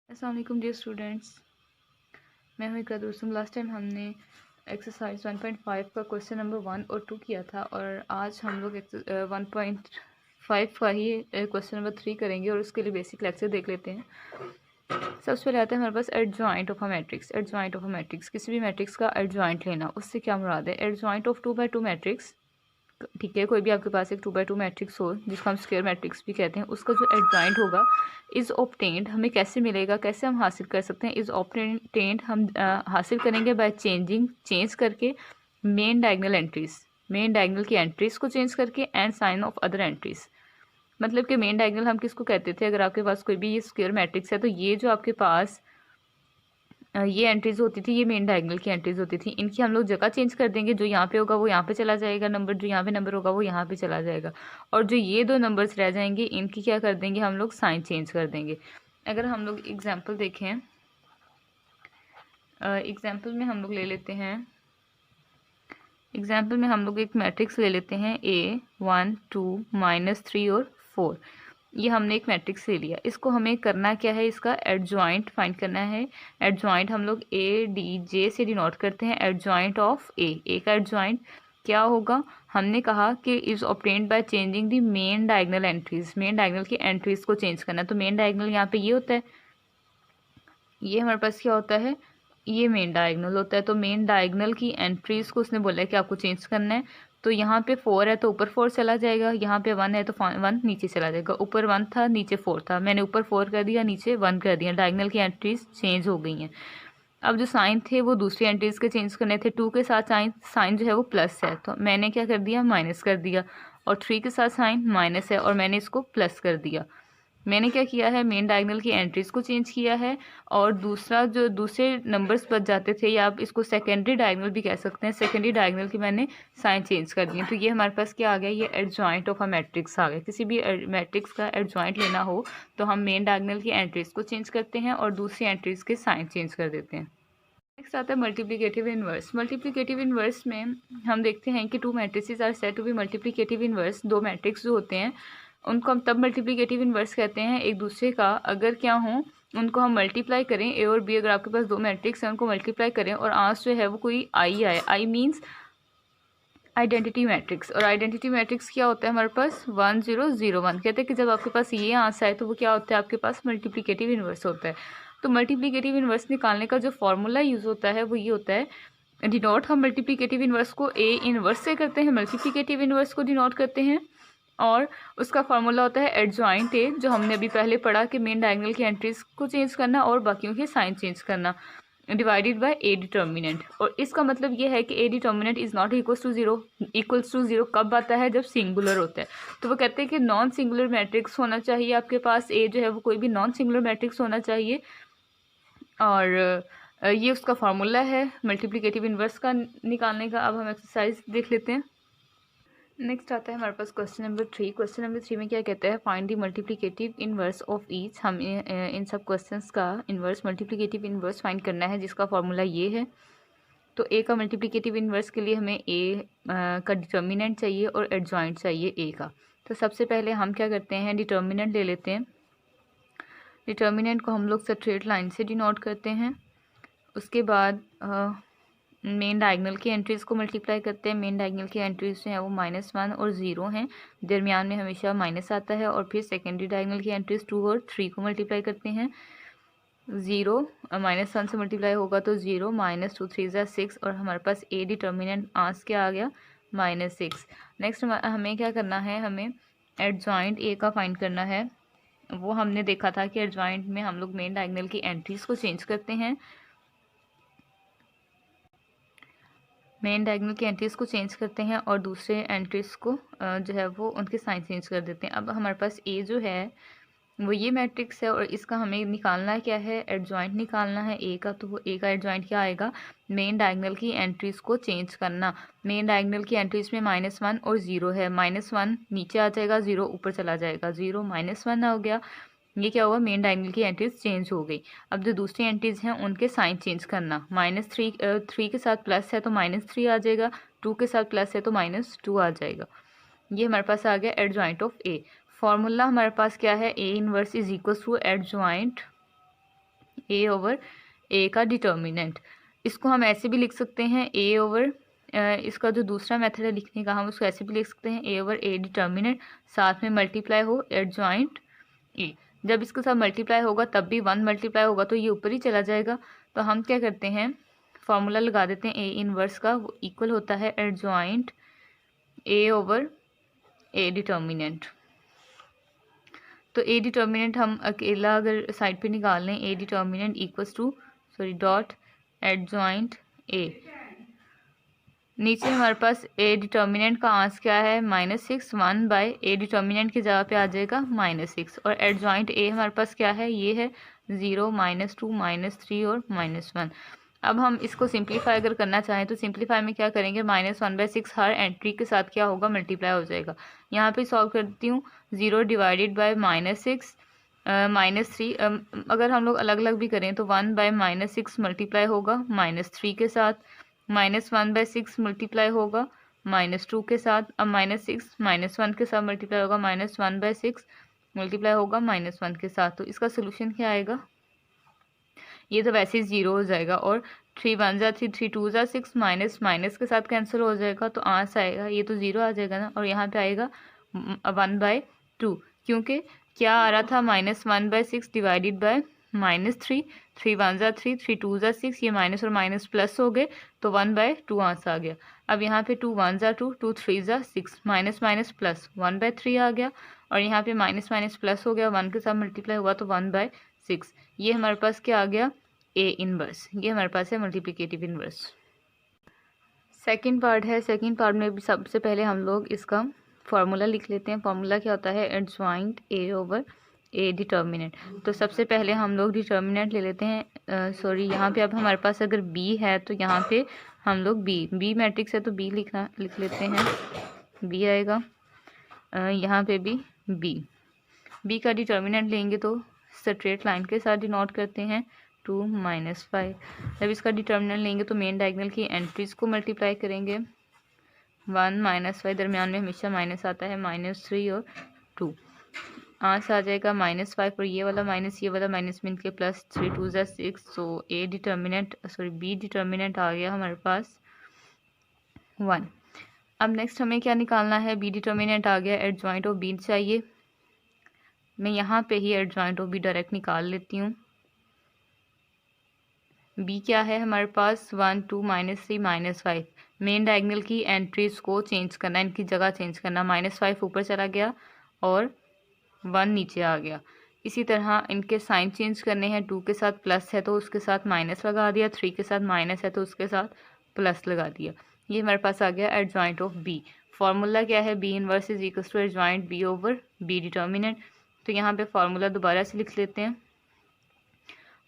अस्सलाम वालेकुम dear students, मैं हूं इकरा दोस्तों। लास्ट टाइम हमने एक्सरसाइज 1.5 का क्वेश्चन नंबर 1 और 2 किया था और आज हम लोग 1.5 का ही क्वेश्चन नंबर 3 करेंगे और उसके लिए बेसिक लेक्चर देख लेते हैं। सबसे पहले आता है हमारे पास adjoint of a matrix. Adjoint of a matrix, किसी भी मैट्रिक्स का एडजॉइंट लेना, उससे क्या मुराद है। एडजॉइंट ऑफ 2x2 मैट्रिक्स, ठीक है, कोई भी आपके पास एक 2x2 मैट्रिक्स हो जिसको हम स्क्वायर मैट्रिक्स भी कहते हैं, उसका जो एडजॉइंट होगा इज़ ऑब्टेन्ड, हमें कैसे मिलेगा, कैसे हम हासिल कर सकते हैं। इज़ ऑब्टेन्ड हम हासिल करेंगे बाय चेंज करके main diagonal entries, main diagonal की एंट्रीज को चेंज करके and sign of other entries. मतलब कि मेन डायगनल हम किसको कहते थे, अगर आपके पास कोई भी ये स्क्वायर मैट्रिक्स है तो ये जो आपके पास ये एंट्रीज होती थी, ये मेन डायगनल की एंट्रीज होती थी। इनकी हम लोग जगह चेंज कर देंगे, जो यहाँ पे होगा वो यहाँ पे चला जाएगा नंबर, जो यहाँ पे नंबर होगा वो यहाँ पे चला जाएगा, और जो ये दो नंबर्स रह जाएंगे इनकी क्या कर देंगे हम लोग, साइन चेंज कर देंगे। अगर हम लोग एग्जाम्पल देखें, एग्जाम्पल में हम लोग ले लेते हैं, एग्जाम्पल में हम लोग एक मैट्रिक्स ले लेते हैं A 1 2 -3 और 4। ये हमने एक मैट्रिक्स ले लिया, इसको हमें करना क्या है, इसका एडजॉइंट फाइंड करना है। एडजॉइंट हम लोग ADJ से डिनोट करते हैं, एडजॉइंट ऑफ ए का एडजॉइंट क्या होगा, हमने कहा कि is obtained by changing the main diagonal entries, main diagonal की एंट्रीज को चेंज करना। तो मेन डायगनल यहाँ पे ये होता है, ये हमारे पास क्या होता है, ये मेन डायगनल होता है। तो मेन डायगनल की एंट्रीज को उसने बोला है कि आपको चेंज करना है। तो यहाँ पे 4 है तो ऊपर 4 चला जाएगा, यहाँ पे 1 है तो 1 नीचे चला जाएगा। ऊपर 1 था नीचे 4 था, मैंने ऊपर 4 कर दिया नीचे 1 कर दिया, डायगनल की एंट्रीज चेंज हो गई हैं। अब जो साइन थे वो दूसरी एंट्रीज के चेंज करने थे। 2 के साथ साइन जो है वो प्लस है तो मैंने क्या कर दिया, माइनस कर दिया, और 3 के साथ साइन माइनस है और मैंने इसको प्लस कर दिया। मैंने क्या किया है, मेन डायगनल की एंट्रीज को चेंज किया है, और दूसरा जो दूसरे नंबर्स बच जाते थे, या आप इसको सेकेंडरी डायगनल भी कह सकते हैं, सेकेंडरी डायगनल की मैंने साइन चेंज कर दिए। तो ये हमारे पास क्या आ गया, ये एडजॉइंट ऑफ अ मैट्रिक्स आ गया। किसी भी मैट्रिक्स का एडजॉइंट लेना हो तो हम मेन डायगनल की एंट्रीज को चेंज करते हैं और दूसरी एंट्रीज के साइन चेंज कर देते हैं। नेक्स्ट आता है मल्टीप्लिकेटिव इनवर्स। मल्टीप्लिकेटिव इनवर्स में हम देखते हैं कि two matrices are said to be multiplicative inverse. दो मैट्रिक्स जो होते हैं उनको हम तब मल्टीप्लिकेटिव इनवर्स कहते हैं एक दूसरे का, अगर क्या हो, उनको हम मल्टीप्लाई करें। ए और बी, अगर आपके पास दो मैट्रिक्स हैं उनको मल्टीप्लाई करें और आंसर जो है वो कोई आई आए। आई मीन्स आइडेंटिटी मैट्रिक्स, और आइडेंटिटी मैट्रिक्स क्या होता है हमारे पास, 1 0 0 1। कहते हैं कि जब आपके पास ये आंसर है तो वो क्या होता है, आपके पास मल्टीप्लिकेटिव इनवर्स होता है। तो मल्टीप्लिकेटिव इनवर्स निकालने का जो फॉर्मूला यूज़ होता है वो ये होता है, डिनोट हम मल्टीप्लिकेटिव इनवर्स को ए इनवर्स से करते हैं, मल्टीप्लिकेटिव इनवर्स को डिनोट करते हैं, और उसका फार्मूला होता है एडजॉइंट ए, जो हमने अभी पहले पढ़ा कि मेन डायगोनल की एंट्रीज को चेंज करना और बाकियों के साइन चेंज करना, डिवाइडेड बाय ए डिटर्मिनेंट। और इसका मतलब ये है कि A determinant is not equals to zero. Equals to zero कब आता है, जब सिंगुलर होता है। तो वो कहते हैं कि नॉन सिंगुलर मैट्रिक्स होना चाहिए आपके पास, ए जो है वो कोई भी नॉन सिंगुलर मैट्रिक्स होना चाहिए, और ये उसका फार्मूला है मल्टीप्लिकेटिव इनवर्स का निकालने का। अब हम एक्सरसाइज देख लेते हैं। नेक्स्ट आता है हमारे पास क्वेश्चन नंबर 3। क्वेश्चन नंबर 3 में क्या कहता है, find the multiplicative inverse of each. हम इन सब क्वेश्चंस का इनवर्स मल्टीप्लिकेटिव इनवर्स फाइंड करना है, जिसका फार्मूला ये है। तो ए का मल्टीप्लिकेटिव इनवर्स के लिए हमें ए का डिटर्मिनेंट चाहिए और एडजॉइंट चाहिए ए का। तो सबसे पहले हम क्या करते हैं, डिटर्मिनेंट ले लेते हैं। डिटर्मिनेंट को हम लोग स्ट्रेट लाइन से डिनोट करते हैं। उसके बाद मेन डायगनल की एंट्रीज़ को मल्टीप्लाई करते हैं। मेन डायगनल की एंट्रीज जो है वो -1 और 0 हैं, दरमियान में हमेशा माइनस आता है। और फिर सेकेंडरी डायगनल की एंट्रीज 2 और 3 को मल्टीप्लाई करते हैं। 0 -1 से मल्टीप्लाई होगा तो 0, -2 3 6, और हमारे पास ए डिटर्मिनेंट आंसर क्या आ गया, -6। नेक्स्ट हमें क्या करना है, हमें एडजॉइंट ए का फाइंड करना है। वो हमने देखा था कि एडजॉइंट में हम लोग मेन डायगनल की एंट्रीज़ को चेंज करते हैं, मेन डायगनल की एंट्रीज़ को चेंज करते हैं और दूसरे एंट्रीज़ को जो है वो उनके साइन चेंज कर देते हैं। अब हमारे पास ए जो है वो ये मैट्रिक्स है और इसका हमें निकालना क्या है, एडजॉइंट निकालना है ए का। तो वो ए का एडजॉइंट क्या आएगा, मेन डायगनल की एंट्रीज़ को चेंज करना। मेन डायगनल की एंट्रीज़ में -1 और 0 है, -1 नीचे आ जाएगा, 0 ऊपर चला जाएगा, 0 -1 हो गया। ये क्या हुआ, मेन डायगनल की एंट्रीज चेंज हो गई। अब जो दूसरी एंट्रीज हैं उनके साइन चेंज करना। -3 के साथ प्लस है तो -3 आ जाएगा, 2 के साथ प्लस है तो -2 आ जाएगा। ये हमारे पास आ गया एडजॉइंट ऑफ ए। फॉर्मूला हमारे पास क्या है, A inverse is equal to adjoint A over A का डिटर्मिनेंट। इसको हम ऐसे भी लिख सकते हैं ए ओवर, इसका जो दूसरा मेथड है लिखने का, हम उसको ऐसे भी लिख सकते हैं ए ओवर ए डिटर्मिनेंट, साथ में मल्टीप्लाई हो एडजॉइंट ए। जब इसके साथ मल्टीप्लाई होगा तब भी 1 मल्टीप्लाई होगा तो ये ऊपर ही चला जाएगा। तो हम क्या करते हैं, फॉर्मूला लगा देते हैं ए इनवर्स का, वो इक्वल होता है adjoint A over A determinant. तो ए डिटर्मिनेंट हम अकेला अगर साइड पे निकाल लें, ए determinant equals to dot adjoint A. नीचे हमारे पास ए डिटर्मिनेंट का आंसर क्या है -6, 1 बाय ए डिटर्मिनेंट की जगह पे आ जाएगा -6, और एडजॉइंट ए हमारे पास क्या है, ये है 0, -2, -3 और -1। अब हम इसको सिंप्लीफाई अगर करना चाहें तो सिंप्लीफाई में क्या करेंगे, -1/6 हर एंट्री के साथ क्या होगा, मल्टीप्लाई हो जाएगा। यहाँ पे सॉल्व करती हूँ, 0 डिवाइडेड बाय -6 -3, अगर हम लोग अलग अलग भी करें तो 1 बाय -6 मल्टीप्लाई होगा -3 के साथ, -1/6 मल्टीप्लाई होगा -2 के साथ, अब -6 -1 के साथ मल्टीप्लाई होगा, -1/6 मल्टीप्लाई होगा -1 के साथ। तो इसका सोल्यूशन क्या आएगा, ये तो वैसे ही 0 हो जाएगा, और 3 1 जा 3, 3 2 जा 6, माइनस के साथ कैंसिल हो जाएगा, तो आंसर आएगा, ये तो 0 आ जाएगा ना, और यहाँ पे आएगा 1/2, क्योंकि क्या आ रहा था, -1/6 डिवाइडेड बाय -3, 3 1 जा 3, 3 2 जा 6, ये माइनस और माइनस प्लस हो गए तो 1/2 आंसर आ गया। अब यहाँ पे 2 1 जा 2, 2 3 जा 6, माइनस माइनस प्लस 1/3 आ गया, और यहाँ पे माइनस माइनस प्लस हो गया, 1 के साथ मल्टीप्लाई हुआ तो 1/6। ये हमारे पास क्या आ गया, ए इनवर्स, ये हमारे पास है मल्टीप्लिकेटिव इनवर्स। सेकंड पार्ट है, सेकंड पार्ट में भी सबसे पहले हम लोग इसका फार्मूला लिख लेते हैं। फार्मूला क्या होता है, adjoint A over A determinant. तो सबसे पहले हम लोग डिटर्मिनेंट ले लेते हैं, यहाँ पे अब हमारे पास अगर बी है तो यहाँ पे हम लोग बी मैट्रिक्स है तो बी लिख लेते हैं, बी आएगा, यहाँ पे भी बी का डिटर्मिनेंट लेंगे तो स्ट्रेट लाइन के साथ डिनोट करते हैं 2 -5। जब इसका डिटर्मिनेंट लेंगे तो मेन डायगोनल की एंट्रीज को मल्टीप्लाई करेंगे, 1 -5, दरमियान में हमेशा माइनस आता है, -3 और 2, आंसर आ जाएगा -5, और ये वाला माइनस मिल के प्लस, 3 2 जा 6, सो ए डिटर्मिनेंट बी डिटर्मिनेंट आ गया हमारे पास 1। अब नेक्स्ट हमें क्या निकालना है, बी डिटर्मिनेंट आ गया, एडजॉइंट ऑफ बी चाहिए। मैं यहाँ पे ही एडजॉइंट ऑफ बी डायरेक्ट निकाल लेती हूँ। बी क्या है हमारे पास, 1 2 -3 -5, मेन डायगोनल की एंट्रीज को चेंज करना, इनकी जगह चेंज करना, -5 ऊपर चला गया और 1 नीचे आ गया। इसी तरह इनके साइन चेंज करने हैं, 2 के साथ प्लस है तो उसके साथ माइनस लगा दिया, 3 के साथ माइनस है तो उसके साथ प्लस लगा दिया। ये हमारे पास आ गया एडजॉइंट ऑफ बी। फॉर्मूला क्या है, B inverse is equals to adjoint B over B determinant. तो यहाँ पे फॉर्मूला दोबारा से लिख लेते हैं,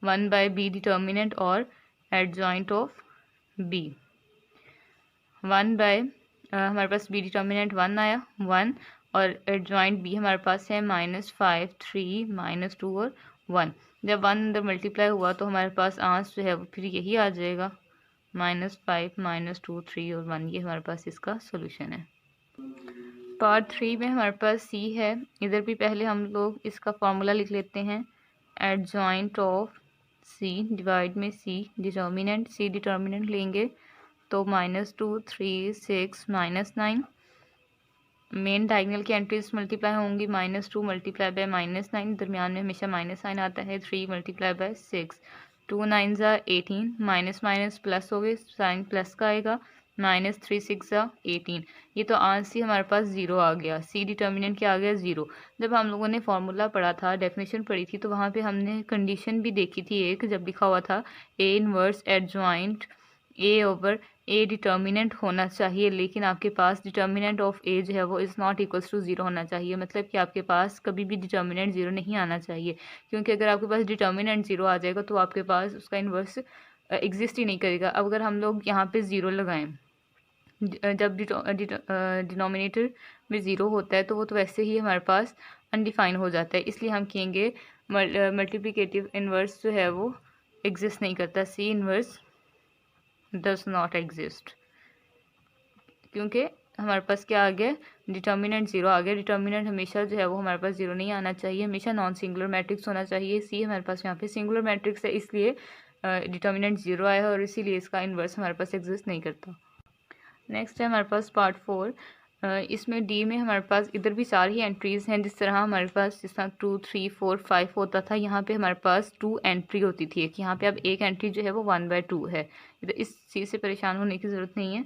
1/b डिटर्मिनेंट और एडजॉइंट ऑफ बी। 1 हमारे पास बी डिटर्मिनेंट 1 आया, 1, और एडजॉइंट बी हमारे पास है -5 3 -2 और 1। जब 1 अंदर मल्टीप्लाई हुआ तो हमारे पास आंसर जो है वो फिर यही आ जाएगा, -5 -2 3 और 1। ये हमारे पास इसका सोल्यूशन है। पार्ट 3 में हमारे पास सी है, इधर भी पहले हम लोग इसका फार्मूला लिख लेते हैं, एडजॉइंट ऑफ सी डिवाइड में सी डिटर्मिनेंट, सी डिटर्मिनेंट लेंगे तो -2 3 6 -9, मेन डायगोनल की एंट्रीज मल्टीप्लाई होंगी, -2 मल्टीप्लाई बाय -9, दरमियान में हमेशा माइनस साइन आता है, 3 मल्टीप्लाई बाय 6, 2 9 जा 18, माइनस माइनस प्लस हो गए, साइन प्लस का आएगा, -3 6 जा 18। ये तो आंसर ही हमारे पास 0 आ गया, सी डिटर्मिनेंट क्या आ गया, 0। जब हम लोगों ने फार्मूला पढ़ा था, डेफिनेशन पढ़ी थी, तो वहाँ पे हमने कंडीशन भी देखी थी एक, जब लिखा हुआ था A inverse adjoint A over A determinant होना चाहिए, लेकिन आपके पास डिटर्मिनेंट ऑफ ए जो है वो इज़ नॉट इक्वल्स टू 0 होना चाहिए। मतलब कि आपके पास कभी भी डिटर्मिनेंट 0 नहीं आना चाहिए, क्योंकि अगर आपके पास डिटर्मिनेंट 0 आ जाएगा तो आपके पास उसका इन्वर्स एग्जिस्ट ही नहीं करेगा। अब अगर हम लोग यहाँ पे 0 लगाएं, जब डिनोमिनेटर में 0 होता है तो वो तो वैसे ही हमारे पास अनडिफाइन हो जाता है, इसलिए हम कहेंगे मल्टीप्लिकेटिव इन्वर्स जो है वो एग्जिस्ट नहीं करता, C inverse does not exist, क्योंकि हमारे पास क्या आ गया, डिटर्मिनेंट 0 आ गया। डिटर्मिनेंट हमेशा जो है वो हमारे पास 0 नहीं आना चाहिए, हमेशा नॉन सिंगुलर मैट्रिक्स होना चाहिए। सी हमारे पास यहाँ पे सिंगुलर मैट्रिक्स है, इसलिए डिटर्मिनेंट 0 आया है और इसीलिए इसका इन्वर्स हमारे पास एग्जिस्ट नहीं करता। नेक्स्ट है हमारे पास पार्ट 4। इसमें डी में हमारे पास इधर भी सारी एंट्रीज़ हैं, जिस तरह हमारे पास जिस तरह 2 3 4 5 होता था, यहाँ पे हमारे पास 2 एंट्री होती थी कि यहाँ पे अब एक एंट्री जो है वो 1/2 है। इस चीज़ से परेशान होने की ज़रूरत नहीं है।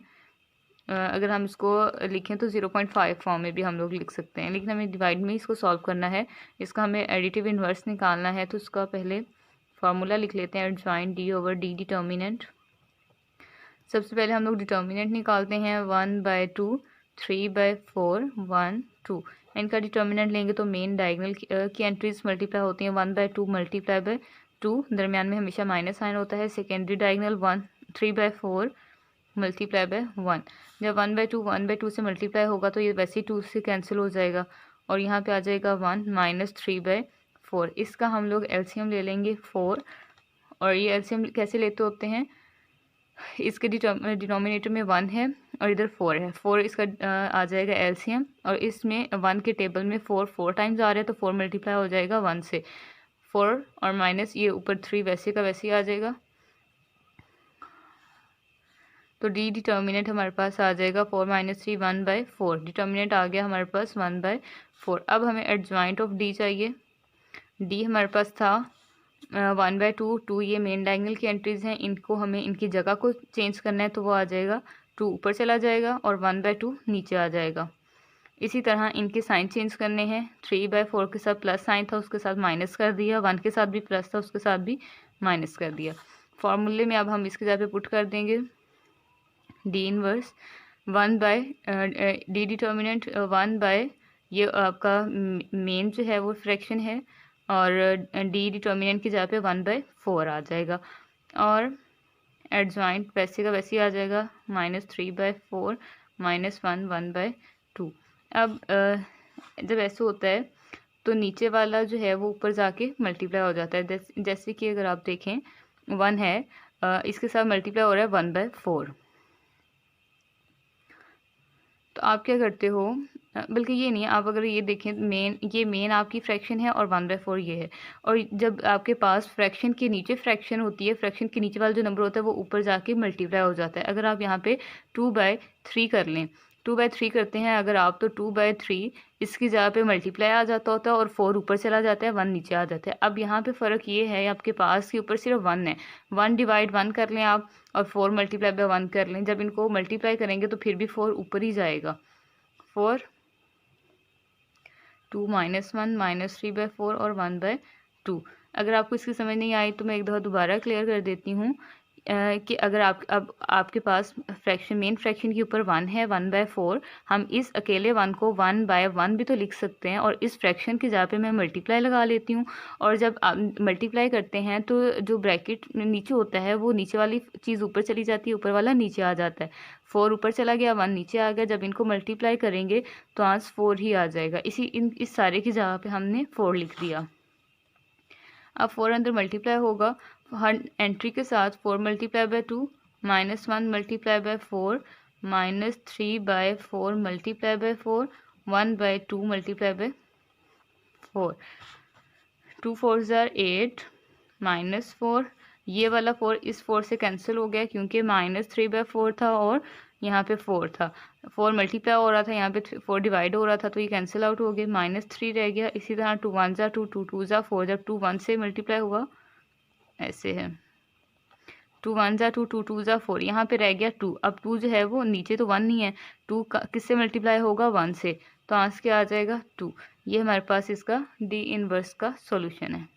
अगर हम इसको लिखें तो 0.5 फॉर्म में भी हम लोग लिख सकते हैं, लेकिन हमें डिवाइड में इसको सॉल्व करना है। इसका हमें एडिटिव इन्वर्स निकालना है, तो उसका पहले फार्मूला लिख लेते हैं, adjoint D over D determinant. सबसे पहले हम लोग डिटर्मिनेंट निकालते हैं 1/2 3/4 1 2। इनका डिटर्मिनेंट लेंगे तो मेन डायगोनल की एंट्रीज मल्टीप्लाई होती हैं 1/2 मल्टीप्लाई बाय 2, दरमियान में हमेशा माइनस साइन होता है। Secondary diagonal 3/4 multiply by 1। जब 1/2 से मल्टीप्लाई होगा तो ये वैसे ही 2 से कैंसिल हो जाएगा और यहाँ पे आ जाएगा 1 माइनस 3/4। इसका हम लोग एलसीएम ले लेंगे 4, और ये एलसीएम कैसे लेते होते हैं, इसके डिनोमिनेटर में 1 है और इधर 4 है, 4 इसका आ जाएगा एलसीएम, और इसमें 1 के टेबल में 4 टाइम्स आ रहा है तो 4 मल्टीप्लाई हो जाएगा 1 से, 4 और माइनस ये ऊपर 3 वैसे का वैसे ही आ जाएगा। तो डी डिटर्मिनेंट हमारे पास आ जाएगा 4 माइनस 3 1/4। डिटर्मिनेंट आ गया हमारे पास 1/4। अब हमें एडजॉइंट ऑफ डी चाहिए। डी हमारे पास था 1/2, 2 ये मेन डायगोनल की एंट्रीज हैं, इनको हमें इनकी जगह को चेंज करना है, तो वो आ जाएगा 2 ऊपर चला जाएगा और 1/2 नीचे आ जाएगा। इसी तरह इनके साइन चेंज करने हैं, 3/4 के साथ प्लस साइन था उसके साथ माइनस कर दिया, 1 के साथ भी प्लस था उसके साथ भी माइनस कर दिया। फॉर्मूले में अब हम इसके जगह पे पुट कर देंगे डी इनवर्स 1/, डी डिटर्मिनेंट 1/, ये आपका मेन जो है वो फ्रैक्शन है, और डी डिटर्मिनेंट की जगह पे 1/4 आ जाएगा, और एडजॉइंट वैसे का वैसे ही आ जाएगा -3/4 -1 1/2। अब जब ऐसे होता है तो नीचे वाला जो है वो ऊपर जाके मल्टीप्लाई हो जाता है। जैसे कि अगर आप देखें 1 है, इसके साथ मल्टीप्लाई हो रहा है 1/4, तो आप क्या करते हो, बल्कि ये नहीं है, आप अगर ये देखें मेन आपकी फ्रैक्शन है और 1/4 ये है, और जब आपके पास फ्रैक्शन के नीचे फ्रैक्शन होती है, फ्रैक्शन के नीचे वाला जो नंबर होता है वो ऊपर जाके मल्टीप्लाई हो जाता है। अगर आप यहाँ पे 2/3 कर लें, 2/3 करते हैं अगर आप, तो 2/3 इसकी जगह पे मल्टीप्लाई आ जाता होता है और 4 ऊपर चला जाता है, 1 नीचे आ जाता है। अब यहाँ पे फ़र्क ये है आपके पास के ऊपर सिर्फ 1 है, 1/1 कर लें आप और 4 मल्टीप्लाई बाय 1 कर लें, जब इनको मल्टीप्लाई करेंगे तो फिर भी 4 ऊपर ही जाएगा। 4 2 -1 -3/4 और 1/2। अगर आपको इसकी समझ नहीं आई तो मैं एक दफ़ा दोबारा क्लियर कर देती हूँ कि अगर अब आपके पास मेन फ्रैक्शन के ऊपर 1 है 1/4, हम इस अकेले 1 को 1/1 भी तो लिख सकते हैं, और इस फ्रैक्शन की जगह पे मैं मल्टीप्लाई लगा लेती हूँ, और जब आप मल्टीप्लाई करते हैं तो जो ब्रैकेट नीचे होता है वो नीचे वाली चीज़ ऊपर चली जाती है, ऊपर वाला नीचे आ जाता है। 4 ऊपर चला गया 1 नीचे आ गया, जब इनको मल्टीप्लाई करेंगे तो आज 4 ही आ जाएगा। इस सारे की जगह पे हमने 4 लिख दिया। अब 4 अंदर मल्टीप्लाई होगा हर एंट्री के साथ, 4 multiply by 2 -1 multiply by 4 -3/4 multiply by 4 1/2 multiply by 4, 2 4s are 8 -4, ये वाला 4 इस 4 से कैंसिल हो गया क्योंकि -3/4 था और यहाँ पे 4 था, 4 मल्टीप्लाई हो रहा था, यहाँ पे 4 डिवाइड हो रहा था, तो ये कैंसिल आउट हो गया, -3 रह गया। इसी तरह 2 1s are 2 2 2s are 4, जब 2 1 से मल्टीप्लाई हुआ ऐसे है, 2 1s are 2 2 2s are 4, यहाँ पे रह गया 2। अब 2 जो है वो नीचे तो 1 नहीं है, 2 किससे मल्टीप्लाई होगा 1 से, तो आंसर क्या आ जाएगा 2। ये हमारे पास इसका डी इनवर्स का सॉल्यूशन है।